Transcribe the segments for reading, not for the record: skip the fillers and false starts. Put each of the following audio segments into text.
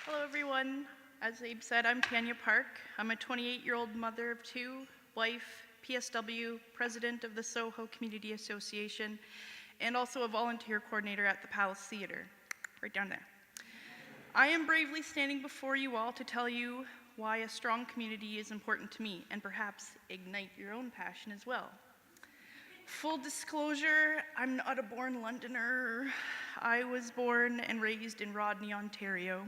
Hello everyone. As Abe said, I'm Tanya Park. I'm a 28-year-old mother of two, wife, PSW, president of the SOHO Community Association, and also a volunteer coordinator at the Palace Theatre, right down there. I am bravely standing before you all to tell you why a strong community is important to me, and perhaps ignite your own passion as well. Full disclosure, I'm not a born Londoner. I was born and raised in Rodney, Ontario,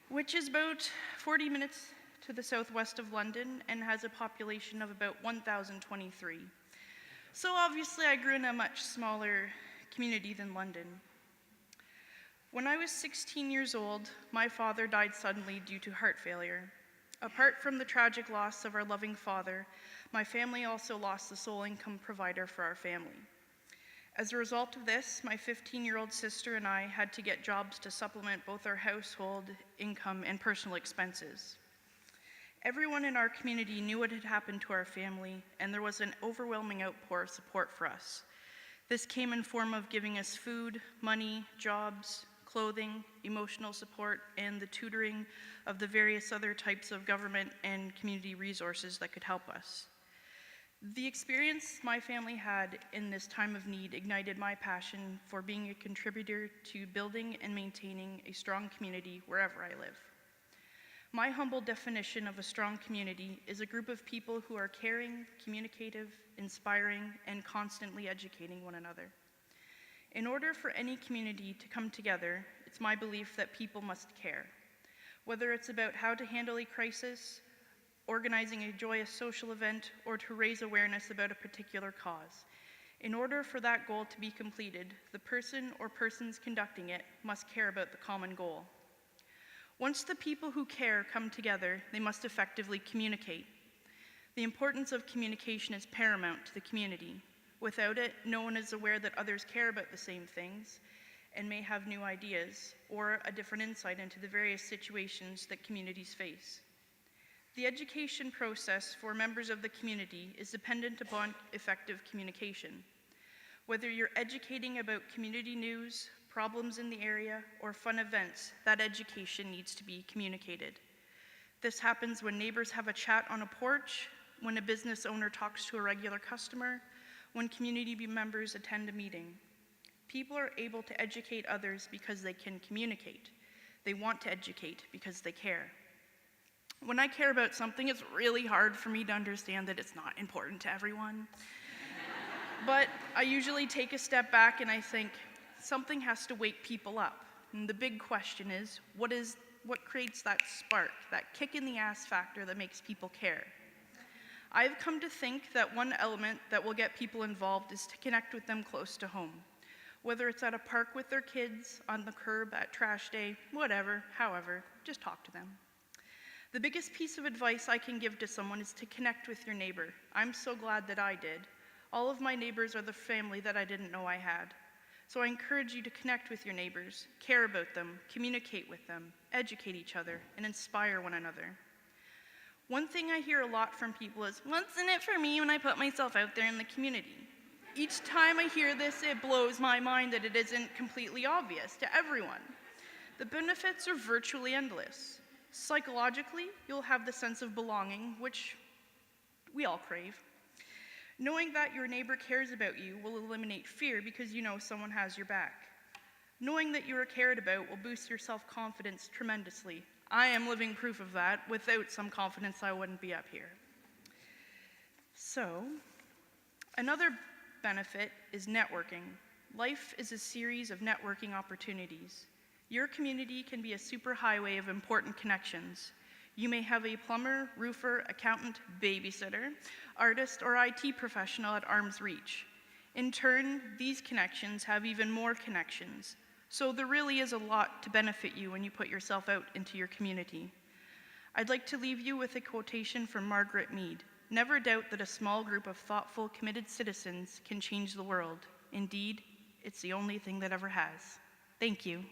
which is about 40 minutes to the southwest of London and has a population of about 1,023. So obviously I grew in a much smaller community than London. When I was 16 years old, my father died suddenly due to heart failure. Apart from the tragic loss of our loving father, my family also lost the sole income provider for our family. As a result of this, my 15-year-old sister and I had to get jobs to supplement both our household income and personal expenses. Everyone in our community knew what had happened to our family, and there was an overwhelming outpour of support for us. This came in form of giving us food, money, jobs, clothing, emotional support, and the tutoring of the various other types of government and community resources that could help us. The experience my family had in this time of need ignited my passion for being a contributor to building and maintaining a strong community wherever I live. My humble definition of a strong community is a group of people who are caring, communicative, inspiring, and constantly educating one another. In order for any community to come together, it's my belief that people must care. Whether it's about how to handle a crisis, organizing a joyous social event, or to raise awareness about a particular cause. In order for that goal to be completed, the person or persons conducting it must care about the common goal. Once the people who care come together, they must effectively communicate. The importance of communication is paramount to the community. Without it, no one is aware that others care about the same things and may have new ideas or a different insight into the various situations that communities face. The education process for members of the community is dependent upon effective communication. Whether you're educating about community news, problems in the area, or fun events, that education needs to be communicated. This happens when neighbors have a chat on a porch, when a business owner talks to a regular customer, when community members attend a meeting. People are able to educate others because they can communicate. They want to educate because they care. When I care about something, it's really hard for me to understand that it's not important to everyone. But I usually take a step back and I think, something has to wake people up. And the big question is, what creates that spark, that kick in the ass factor that makes people care? I've come to think that one element that will get people involved is to connect with them close to home. Whether it's at a park with their kids, on the curb, at trash day, whatever, however, just talk to them. The biggest piece of advice I can give to someone is to connect with your neighbor. I'm so glad that I did. All of my neighbors are the family that I didn't know I had. So I encourage you to connect with your neighbors, care about them, communicate with them, educate each other, and inspire one another. One thing I hear a lot from people is, what's in it for me when I put myself out there in the community? Each time I hear this, it blows my mind that it isn't completely obvious to everyone. The benefits are virtually endless. Psychologically, you'll have the sense of belonging, which we all crave. Knowing that your neighbor cares about you will eliminate fear because you know someone has your back. Knowing that you are cared about will boost your self-confidence tremendously. I am living proof of that. Without some confidence, I wouldn't be up here. So, another benefit is networking. Life is a series of networking opportunities. Your community can be a superhighway of important connections. You may have a plumber, roofer, accountant, babysitter, artist, or IT professional at arm's reach. In turn, these connections have even more connections. So there really is a lot to benefit you when you put yourself out into your community. I'd like to leave you with a quotation from Margaret Mead. Never doubt that a small group of thoughtful, committed citizens can change the world. Indeed, it's the only thing that ever has. Thank you.